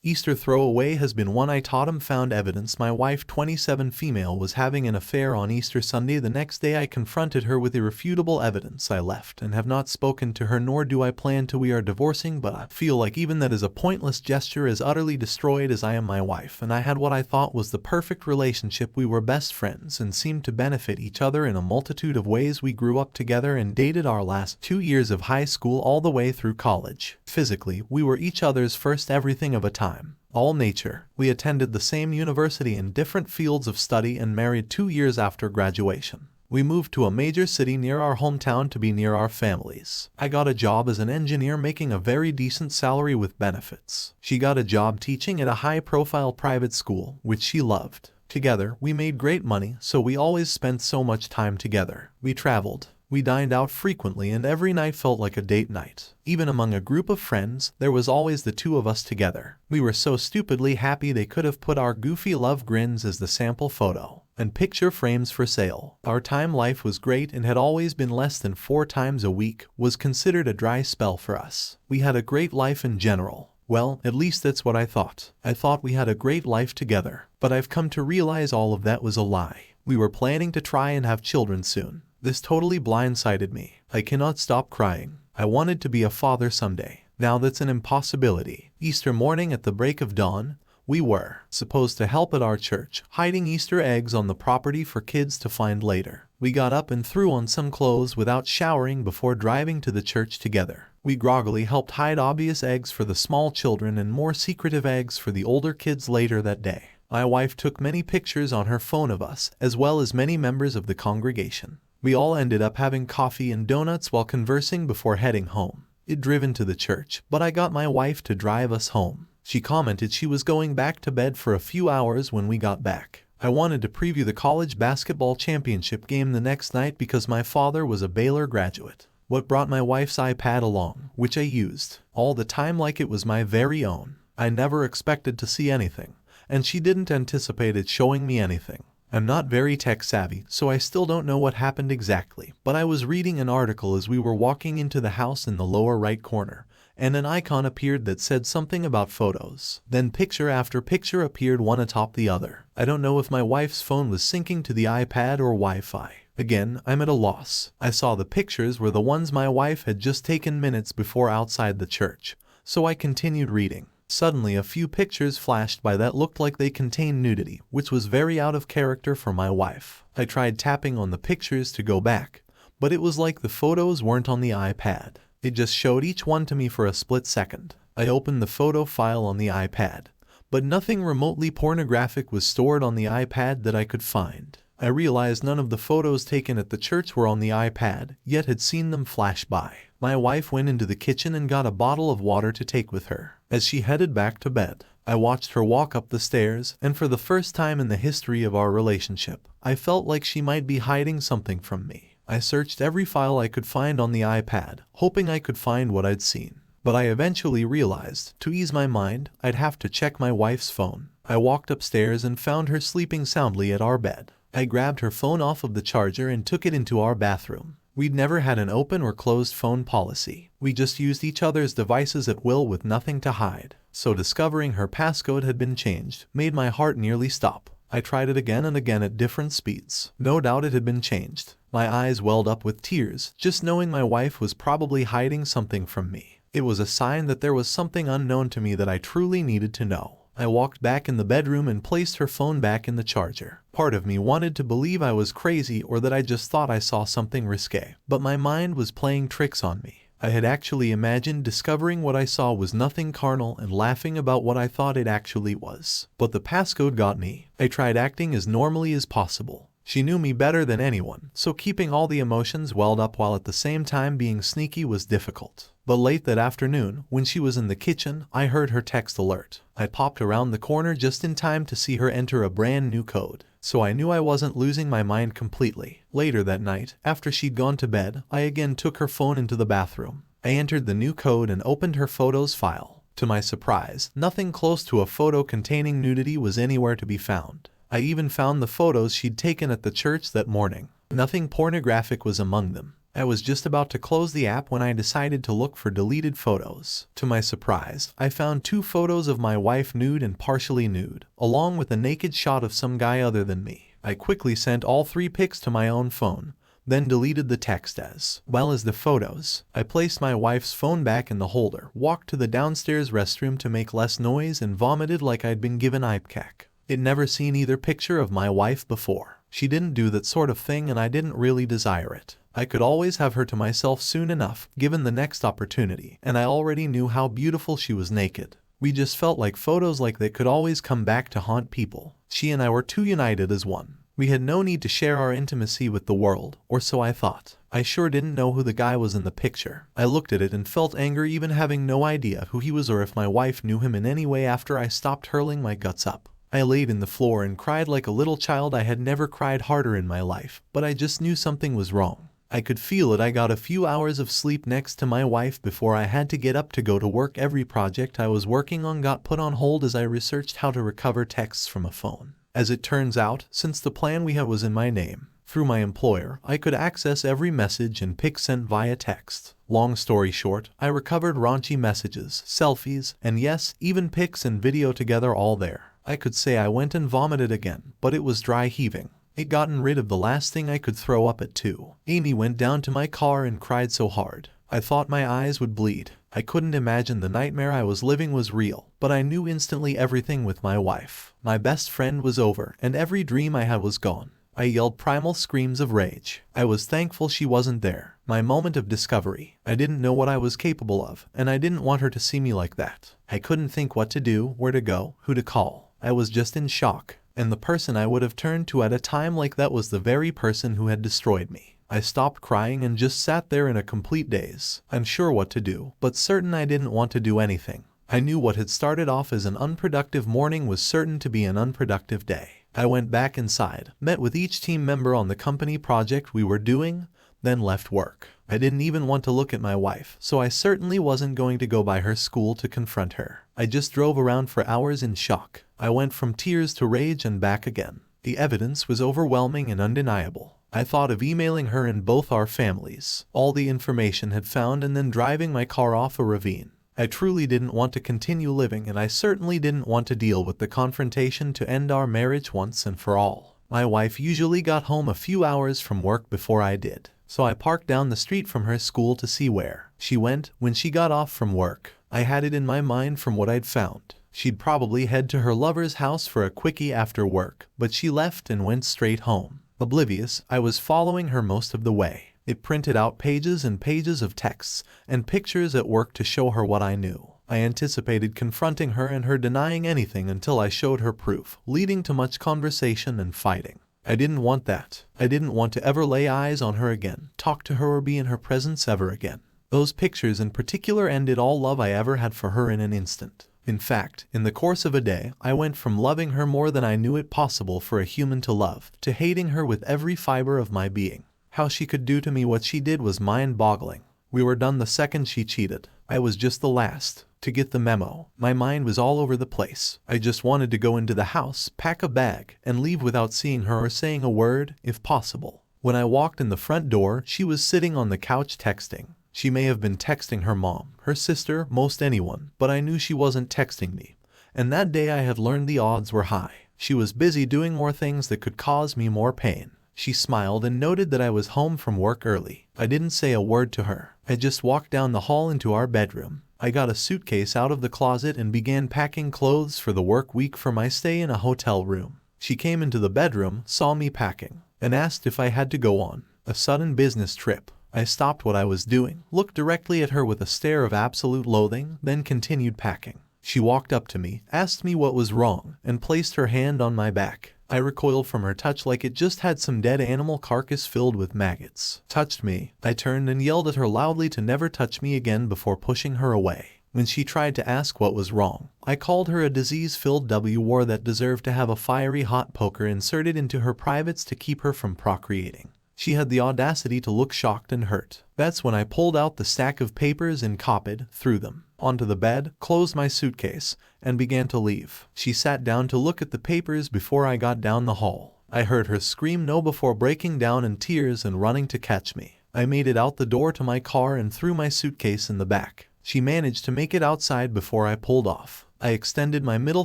Easter throwaway has been one I taught him found evidence my wife 27 female was having an affair on Easter Sunday. The next day I confronted her with irrefutable evidence. I left and have not spoken to her, nor do I plan to. We are divorcing, but I feel like even that is a pointless gesture, as utterly destroyed as I am. My wife and I had what I thought was the perfect relationship. We were best friends and seemed to benefit each other in a multitude of ways. We grew up together and dated our last 2 years of high school all the way through college. Physically, we were each other's first everything of a time. All nature. We attended the same university in different fields of study and married 2 years after graduation. We moved to a major city near our hometown to be near our families. I got a job as an engineer making a very decent salary with benefits. She got a job teaching at a high-profile private school, which she loved. Together, we made great money, so we always spent so much time together. We traveled. We dined out frequently, and every night felt like a date night. Even among a group of friends, there was always the two of us together. We were so stupidly happy they could have put our goofy love grins as the sample photo and picture frames for sale. Our time life was great and had always been less than 4 times a week, was considered a dry spell for us. We had a great life in general. Well, at least that's what I thought. I thought we had a great life together, but I've come to realize all of that was a lie. We were planning to try and have children soon. This totally blindsided me. I cannot stop crying. I wanted to be a father someday. Now that's an impossibility. Easter morning at the break of dawn, we were supposed to help at our church, hiding Easter eggs on the property for kids to find later. We got up and threw on some clothes without showering before driving to the church together. We groggily helped hide obvious eggs for the small children and more secretive eggs for the older kids later that day. My wife took many pictures on her phone of us, as well as many members of the congregation. We all ended up having coffee and donuts while conversing before heading home. I'd driven to the church, but I got my wife to drive us home. She commented she was going back to bed for a few hours when we got back. I wanted to preview the college basketball championship game the next night because my father was a Baylor graduate. What brought my wife's iPad along, which I used all the time like it was my very own. I never expected to see anything, and she didn't anticipate it showing me anything. I'm not very tech savvy, so I still don't know what happened exactly, but I was reading an article as we were walking into the house in the lower right corner, and an icon appeared that said something about photos. Then picture after picture appeared one atop the other. I don't know if my wife's phone was syncing to the iPad or Wi-Fi. Again, I'm at a loss. I saw the pictures were the ones my wife had just taken minutes before outside the church, so I continued reading. Suddenly a few pictures flashed by that looked like they contained nudity, which was very out of character for my wife. I tried tapping on the pictures to go back, but it was like the photos weren't on the iPad. It just showed each one to me for a split second. I opened the photo file on the iPad, but nothing remotely pornographic was stored on the iPad that I could find. I realized none of the photos taken at the church were on the iPad, yet had seen them flash by. My wife went into the kitchen and got a bottle of water to take with her. As she headed back to bed, I watched her walk up the stairs, and for the first time in the history of our relationship, I felt like she might be hiding something from me. I searched every file I could find on the iPad, hoping I could find what I'd seen. But I eventually realized, to ease my mind, I'd have to check my wife's phone. I walked upstairs and found her sleeping soundly at our bed. I grabbed her phone off of the charger and took it into our bathroom. We'd never had an open or closed phone policy. We just used each other's devices at will with nothing to hide. So discovering her passcode had been changed made my heart nearly stop. I tried it again and again at different speeds. No doubt it had been changed. My eyes welled up with tears, just knowing my wife was probably hiding something from me. It was a sign that there was something unknown to me that I truly needed to know. I walked back in the bedroom and placed her phone back in the charger. Part of me wanted to believe I was crazy or that I just thought I saw something risque, but my mind was playing tricks on me. I had actually imagined discovering what I saw was nothing carnal and laughing about what I thought it actually was. But the passcode got me. I tried acting as normally as possible. She knew me better than anyone, so keeping all the emotions welled up while at the same time being sneaky was difficult. But late that afternoon, when she was in the kitchen, I heard her text alert. I popped around the corner just in time to see her enter a brand new code, so I knew I wasn't losing my mind completely. Later that night, after she'd gone to bed, I again took her phone into the bathroom. I entered the new code and opened her photos file. To my surprise, nothing close to a photo containing nudity was anywhere to be found. I even found the photos she'd taken at the church that morning. Nothing pornographic was among them. I was just about to close the app when I decided to look for deleted photos. To my surprise, I found 2 photos of my wife nude and partially nude, along with a naked shot of some guy other than me. I quickly sent all 3 pics to my own phone, then deleted the text as well as the photos. I placed my wife's phone back in the holder, walked to the downstairs restroom to make less noise, and vomited like I'd been given ipecac. I'd never seen either picture of my wife before. She didn't do that sort of thing and I didn't really desire it. I could always have her to myself soon enough, given the next opportunity, and I already knew how beautiful she was naked. We just felt like photos like that could always come back to haunt people. She and I were too united as one. We had no need to share our intimacy with the world, or so I thought. I sure didn't know who the guy was in the picture. I looked at it and felt anger, even having no idea who he was or if my wife knew him in any way. After I stopped hurling my guts up, I laid in the floor and cried like a little child. I had never cried harder in my life, but I just knew something was wrong. I could feel it. I got a few hours of sleep next to my wife before I had to get up to go to work. Every project I was working on got put on hold as I researched how to recover texts from a phone. As it turns out, since the plan we had was in my name, through my employer, I could access every message and pic sent via text. Long story short, I recovered raunchy messages, selfies, and yes, even pics and video together, all there. I could say I went and vomited again, but it was dry heaving. I'd gotten rid of the last thing I could throw up at too. Amy went down to my car and cried so hard I thought my eyes would bleed. I couldn't imagine the nightmare I was living was real, but I knew instantly everything with my wife, my best friend, was over, and every dream I had was gone. I yelled primal screams of rage. I was thankful she wasn't there. My moment of discovery. I didn't know what I was capable of, and I didn't want her to see me like that. I couldn't think what to do, where to go, who to call. I was just in shock. And the person I would have turned to at a time like that was the very person who had destroyed me. I stopped crying and just sat there in a complete daze, unsure what to do, but certain I didn't want to do anything. I knew what had started off as an unproductive morning was certain to be an unproductive day. I went back inside, met with each team member on the company project we were doing, then left work. I didn't even want to look at my wife, so I certainly wasn't going to go by her school to confront her. I just drove around for hours in shock. I went from tears to rage and back again. The evidence was overwhelming and undeniable. I thought of emailing her and both our families all the information had found and then driving my car off a ravine. I truly didn't want to continue living, and I certainly didn't want to deal with the confrontation to end our marriage once and for all. My wife usually got home a few hours from work before I did, so I parked down the street from her school to see where she went when she got off from work. I had it in my mind from what I'd found. She'd probably head to her lover's house for a quickie after work, but she left and went straight home. Oblivious, I was following her most of the way. It printed out pages and pages of texts and pictures at work to show her what I knew. I anticipated confronting her and her denying anything until I showed her proof, leading to much conversation and fighting. I didn't want that. I didn't want to ever lay eyes on her again, talk to her, or be in her presence ever again. Those pictures in particular ended all love I ever had for her in an instant. In fact, in the course of a day, I went from loving her more than I knew it possible for a human to love, to hating her with every fiber of my being. How she could do to me what she did was mind-boggling. We were done the second she cheated. I was just the last to get the memo. My mind was all over the place. I just wanted to go into the house, pack a bag, and leave without seeing her or saying a word, if possible. When I walked in the front door, she was sitting on the couch texting. She may have been texting her mom, her sister, most anyone, but I knew she wasn't texting me. And that day I had learned the odds were high. She was busy doing more things that could cause me more pain. She smiled and noted that I was home from work early. I didn't say a word to her. I just walked down the hall into our bedroom. I got a suitcase out of the closet and began packing clothes for the work week for my stay in a hotel room. She came into the bedroom, saw me packing, and asked if I had to go on a sudden business trip. I stopped what I was doing, looked directly at her with a stare of absolute loathing, then continued packing. She walked up to me, asked me what was wrong, and placed her hand on my back. I recoiled from her touch like it just had some dead animal carcass filled with maggots. Touched me. I turned and yelled at her loudly to never touch me again before pushing her away. When she tried to ask what was wrong, I called her a disease-filled war that deserved to have a fiery hot poker inserted into her privates to keep her from procreating. She had the audacity to look shocked and hurt. That's when I pulled out the stack of papers and copied, threw them onto the bed, closed my suitcase, and began to leave. She sat down to look at the papers before I got down the hall. I heard her scream no before breaking down in tears and running to catch me. I made it out the door to my car and threw my suitcase in the back. She managed to make it outside before I pulled off. I extended my middle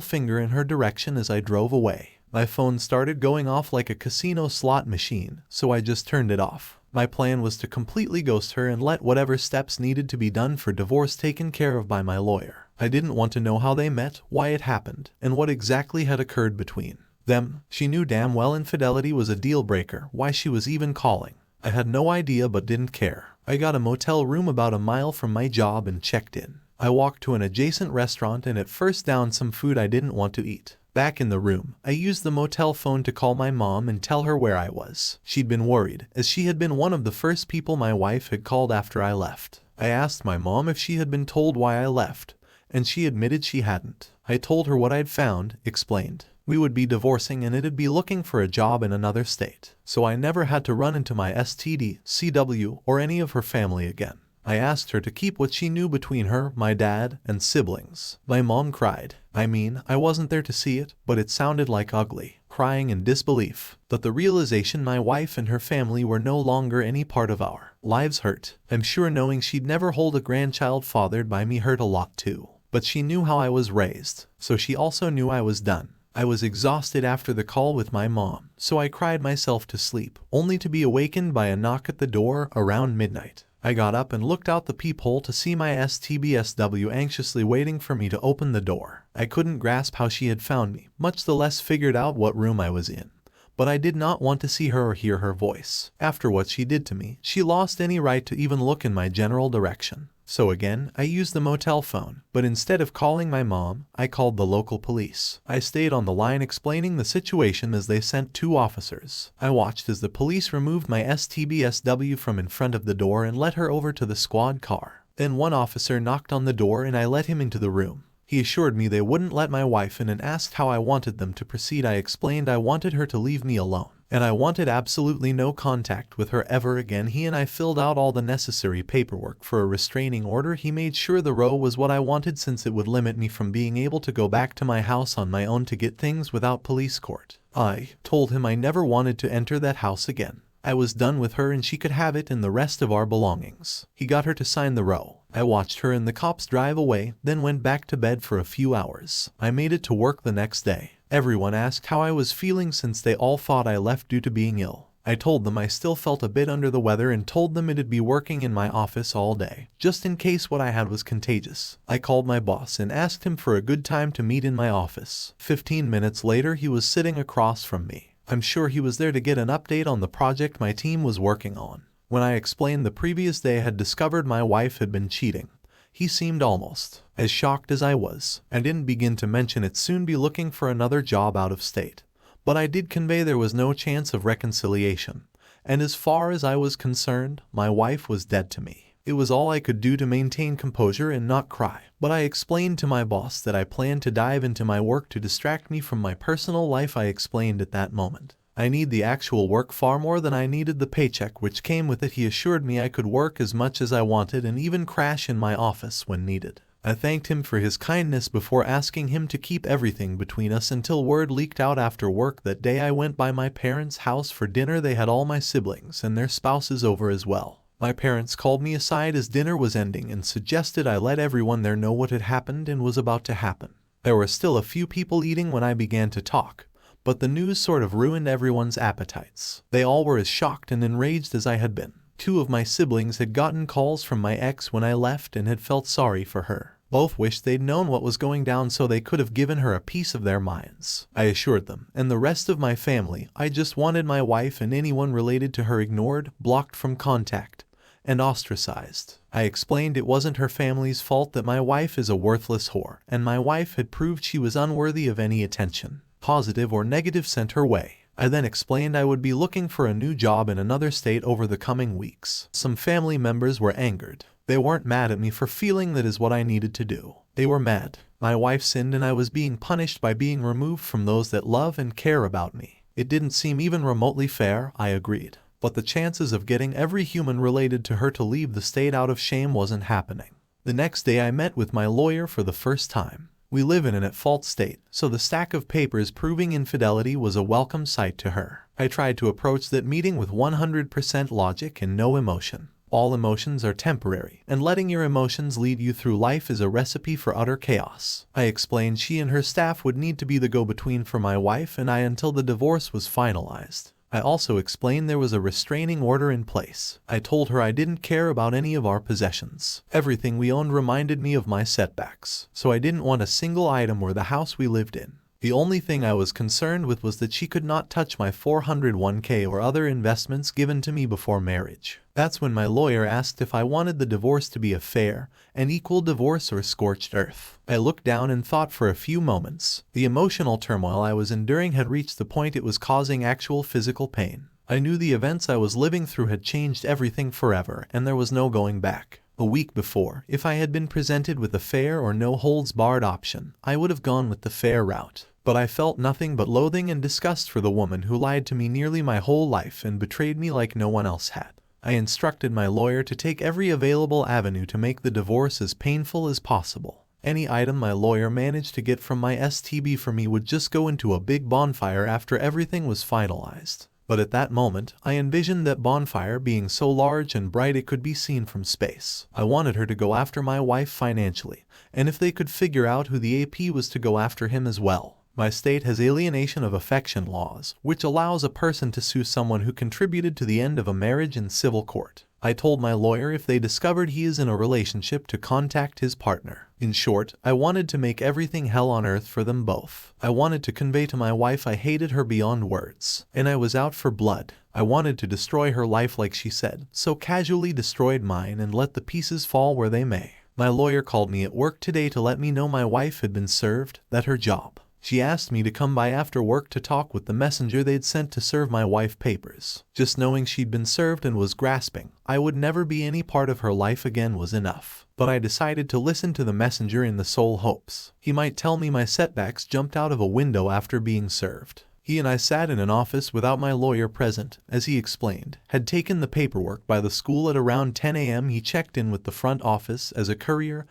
finger in her direction as I drove away. My phone started going off like a casino slot machine, so I just turned it off. My plan was to completely ghost her and let whatever steps needed to be done for divorce taken care of by my lawyer. I didn't want to know how they met, why it happened, and what exactly had occurred between them. She knew damn well infidelity was a deal breaker, why she was even calling. I had no idea but didn't care. I got a motel room about a mile from my job and checked in. I walked to an adjacent restaurant and at first downed some food I didn't want to eat. Back in the room, I used the motel phone to call my mom and tell her where I was. She'd been worried, as she had been one of the first people my wife had called after I left. I asked my mom if she had been told why I left, and she admitted she hadn't. I told her what I'd found, explained we would be divorcing and it'd be looking for a job in another state, so I never had to run into my STD, CW, or any of her family again. I asked her to keep what she knew between her, my dad, and siblings. My mom cried. I mean, I wasn't there to see it, but it sounded like ugly, crying in disbelief, that the realization my wife and her family were no longer any part of our lives hurt. I'm sure knowing she'd never hold a grandchild fathered by me hurt a lot too. But she knew how I was raised, so she also knew I was done. I was exhausted after the call with my mom, so I cried myself to sleep, only to be awakened by a knock at the door around midnight. I got up and looked out the peephole to see my STBSW anxiously waiting for me to open the door. I couldn't grasp how she had found me, much less figured out what room I was in. But I did not want to see her or hear her voice. After what she did to me, she lost any right to even look in my general direction. So again, I used the motel phone, but instead of calling my mom, I called the local police. I stayed on the line explaining the situation as they sent 2 officers. I watched as the police removed my STBSW from in front of the door and led her over to the squad car. Then one officer knocked on the door and I let him into the room. He assured me they wouldn't let my wife in and asked how I wanted them to proceed. I explained I wanted her to leave me alone, and I wanted absolutely no contact with her ever again. He and I filled out all the necessary paperwork for a restraining order. He made sure the row was what I wanted since it would limit me from being able to go back to my house on my own to get things without police court. I told him I never wanted to enter that house again. I was done with her and she could have it and the rest of our belongings. He got her to sign the row. I watched her and the cops drive away, then went back to bed for a few hours. I made it to work the next day. Everyone asked how I was feeling since they all thought I left due to being ill. I told them I still felt a bit under the weather and told them it'd be working in my office all day, just in case what I had was contagious. I called my boss and asked him for a good time to meet in my office. 15 minutes later, he was sitting across from me. I'm sure he was there to get an update on the project my team was working on. When I explained the previous day I had discovered my wife had been cheating, he seemed almost as shocked as I was. I didn't begin to mention it'd soon be looking for another job out of state, but I did convey there was no chance of reconciliation, and as far as I was concerned, my wife was dead to me. It was all I could do to maintain composure and not cry, but I explained to my boss that I planned to dive into my work to distract me from my personal life. I explained at that moment I need the actual work far more than I needed the paycheck which came with it. He assured me I could work as much as I wanted and even crash in my office when needed. I thanked him for his kindness before asking him to keep everything between us until word leaked out after work that day. I went by my parents' house for dinner. They had all my siblings and their spouses over as well. My parents called me aside as dinner was ending and suggested I let everyone there know what had happened and was about to happen. There were still a few people eating when I began to talk, but the news sort of ruined everyone's appetites. They all were as shocked and enraged as I had been. 2 of my siblings had gotten calls from my ex when I left and had felt sorry for her. Both wished they'd known what was going down so they could have given her a piece of their minds. I assured them, and the rest of my family, I just wanted my wife and anyone related to her ignored, blocked from contact, and ostracized. I explained it wasn't her family's fault, that my wife is a worthless whore, and my wife had proved she was unworthy of any attention, positive or negative, sent her way. I then explained I would be looking for a new job in another state over the coming weeks. Some family members were angered. They weren't mad at me for feeling that is what I needed to do. They were mad my wife sinned and I was being punished by being removed from those that love and care about me. It didn't seem even remotely fair, I agreed. But the chances of getting every human related to her to leave the state out of shame wasn't happening. The next day I met with my lawyer for the first time. We live in an at-fault state, so the stack of papers proving infidelity was a welcome sight to her. I tried to approach that meeting with 100% logic and no emotion. All emotions are temporary, and letting your emotions lead you through life is a recipe for utter chaos. I explained she and her staff would need to be the go-between for my wife and I until the divorce was finalized. I also explained there was a restraining order in place. I told her I didn't care about any of our possessions. Everything we owned reminded me of my setbacks, so I didn't want a single item or the house we lived in. The only thing I was concerned with was that she could not touch my 401k or other investments given to me before marriage. That's when my lawyer asked if I wanted the divorce to be a fair and equal divorce or scorched earth. I looked down and thought for a few moments. The emotional turmoil I was enduring had reached the point it was causing actual physical pain. I knew the events I was living through had changed everything forever, and there was no going back. A week before, if I had been presented with a fair or no-holds-barred option, I would have gone with the fair route. But I felt nothing but loathing and disgust for the woman who lied to me nearly my whole life and betrayed me like no one else had. I instructed my lawyer to take every available avenue to make the divorce as painful as possible. Any item my lawyer managed to get from my STB for me would just go into a big bonfire after everything was finalized. But at that moment, I envisioned that bonfire being so large and bright it could be seen from space. I wanted her to go after my wife financially, and if they could figure out who the AP was, to go after him as well. My state has alienation of affection laws, which allows a person to sue someone who contributed to the end of a marriage in civil court. I told my lawyer if they discovered he is in a relationship to contact his partner. In short, I wanted to make everything hell on earth for them both. I wanted to convey to my wife I hated her beyond words, and I was out for blood. I wanted to destroy her life like she said, so casually destroyed mine and let the pieces fall where they may. My lawyer called me at work today to let me know my wife had been served, that her job. She asked me to come by after work to talk with the messenger they'd sent to serve my wife papers. Just knowing she'd been served and was grasping I would never be any part of her life again was enough. But I decided to listen to the messenger in the sole hopes he might tell me my setbacks jumped out of a window after being served. He and I sat in an office without my lawyer present, as he explained, had taken the paperwork by the school at around 10 a.m. He checked in with the front office as a courier,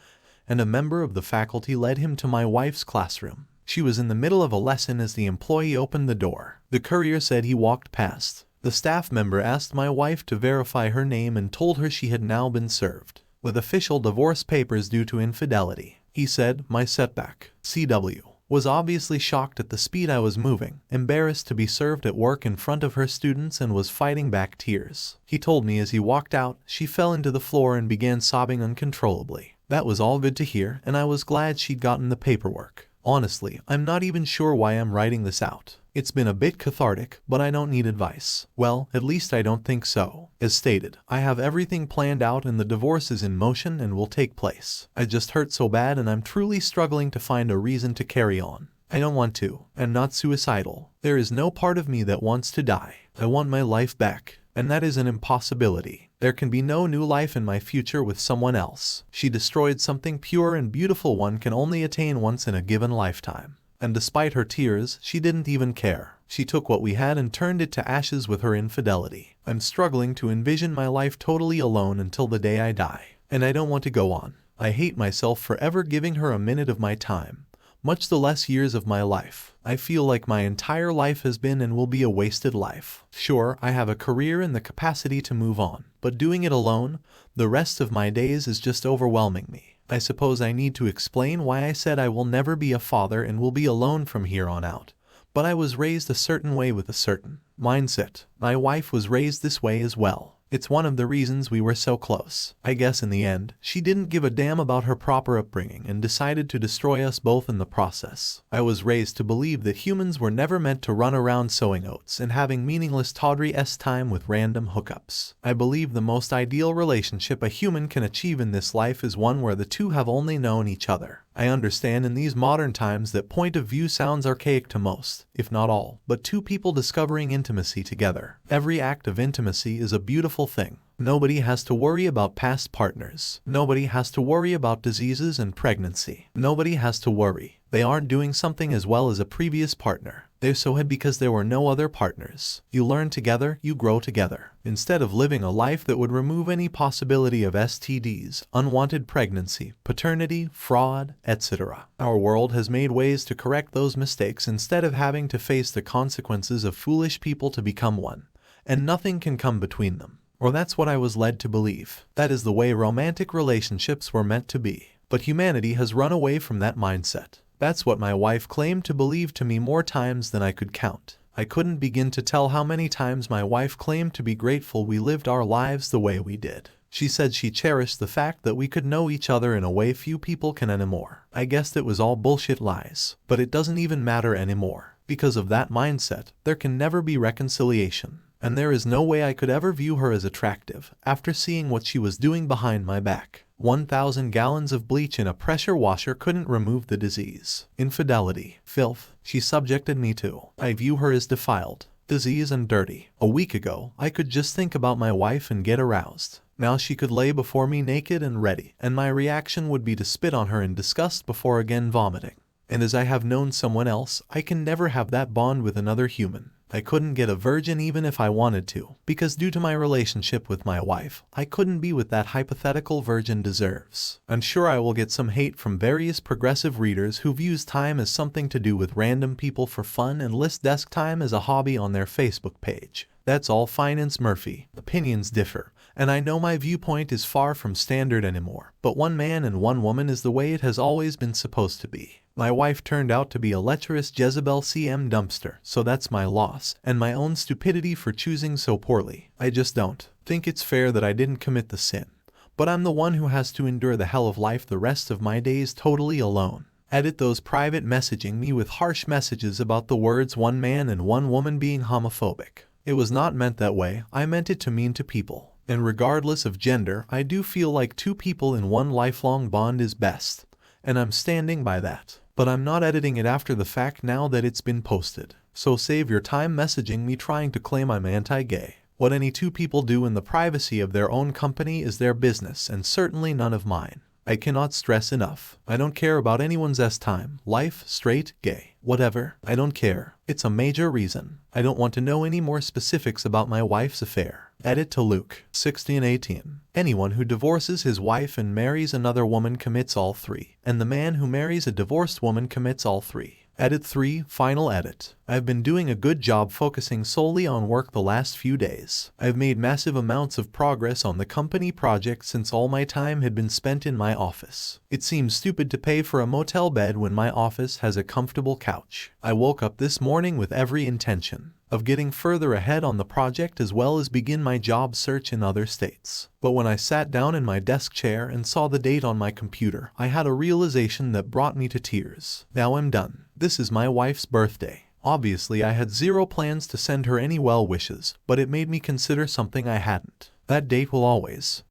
and a member of the faculty led him to my wife's classroom. She was in the middle of a lesson as the employee opened the door. The courier said he walked past. The staff member asked my wife to verify her name and told her she had now been served with official divorce papers due to infidelity. He said, my setback, CW, was obviously shocked at the speed I was moving, embarrassed to be served at work in front of her students, and was fighting back tears. He told me as he walked out, she fell into the floor and began sobbing uncontrollably. That was all good to hear, and I was glad she'd gotten the paperwork. Honestly, I'm not even sure why I'm writing this out. It's been a bit cathartic, but I don't need advice. Well, at least I don't think so. As stated, I have everything planned out and the divorce is in motion and will take place. I just hurt so bad and I'm truly struggling to find a reason to carry on. I don't want to. I'm not suicidal. There is no part of me that wants to die. I want my life back. And that is an impossibility. There can be no new life in my future with someone else. She destroyed something pure and beautiful one can only attain once in a given lifetime. And despite her tears, she didn't even care. She took what we had and turned it to ashes with her infidelity. I'm struggling to envision my life totally alone until the day I die. And I don't want to go on. I hate myself for ever giving her a minute of my time, much the less years of my life. I feel like my entire life has been and will be a wasted life. Sure, I have a career and the capacity to move on, but doing it alone, the rest of my days is just overwhelming me. I suppose I need to explain why I said I will never be a father and will be alone from here on out. But I was raised a certain way with a certain mindset. My wife was raised this way as well. It's one of the reasons we were so close. I guess in the end, she didn't give a damn about her proper upbringing and decided to destroy us both in the process. I was raised to believe that humans were never meant to run around sowing oats and having meaningless tawdry-s time with random hookups. I believe the most ideal relationship a human can achieve in this life is one where the two have only known each other. I understand in these modern times that point of view sounds archaic to most, if not all, but two people discovering intimacy together. Every act of intimacy is a beautiful thing. Nobody has to worry about past partners. Nobody has to worry about diseases and pregnancy. Nobody has to worry they aren't doing something as well as a previous partner. They're so happy because there were no other partners. You learn together, you grow together. Instead of living a life that would remove any possibility of STDs, unwanted pregnancy, paternity, fraud, etc. Our world has made ways to correct those mistakes instead of having to face the consequences of foolish people to become one. And nothing can come between them. Or that's what I was led to believe. That is the way romantic relationships were meant to be. But humanity has run away from that mindset. That's what my wife claimed to believe to me more times than I could count. I couldn't begin to tell how many times my wife claimed to be grateful we lived our lives the way we did. She said she cherished the fact that we could know each other in a way few people can anymore. I guessed it was all bullshit lies. But it doesn't even matter anymore. Because of that mindset, there can never be reconciliation. And there is no way I could ever view her as attractive after seeing what she was doing behind my back. 1,000 gallons of bleach in a pressure washer couldn't remove the disease. Infidelity, filth, she subjected me to. I view her as defiled, disease and dirty. A week ago, I could just think about my wife and get aroused. Now she could lay before me naked and ready, and my reaction would be to spit on her in disgust before again vomiting. And as I have known someone else, I can never have that bond with another human. I couldn't get a virgin even if I wanted to, because due to my relationship with my wife, I couldn't be what that hypothetical virgin deserves. I'm sure I will get some hate from various progressive readers who views time as something to do with random people for fun and list desk time as a hobby on their Facebook page. That's all fine and Smurfy. Opinions differ, and I know my viewpoint is far from standard anymore, but one man and one woman is the way it has always been supposed to be. My wife turned out to be a lecherous Jezebel CM dumpster, so that's my loss, and my own stupidity for choosing so poorly. I just don't think it's fair that I didn't commit the sin. But I'm the one who has to endure the hell of life the rest of my days totally alone. Edit those private messaging me with harsh messages about the words one man and one woman being homophobic. It was not meant that way, I meant it to mean to people. And regardless of gender, I do feel like two people in one lifelong bond is best. And I'm standing by that. But I'm not editing it after the fact now that it's been posted. So save your time messaging me trying to claim I'm anti-gay. What any two people do in the privacy of their own company is their business and certainly none of mine. I cannot stress enough. I don't care about anyone's time, life, straight, gay, whatever. I don't care. It's a major reason. I don't want to know any more specifics about my wife's affair. Edit to Luke 16:18. Anyone who divorces his wife and marries another woman commits all three, and the man who marries a divorced woman commits all three. Edit 3, final edit. I've been doing a good job focusing solely on work the last few days. I've made massive amounts of progress on the company project since all my time had been spent in my office. It seems stupid to pay for a motel bed when my office has a comfortable couch. I woke up this morning with every intention of getting further ahead on the project as well as begin my job search in other states. But when I sat down in my desk chair and saw the date on my computer, I had a realization that brought me to tears. Now I'm done. This is my wife's birthday. Obviously, I had zero plans to send her any well wishes, but it made me consider something I hadn't. That date will always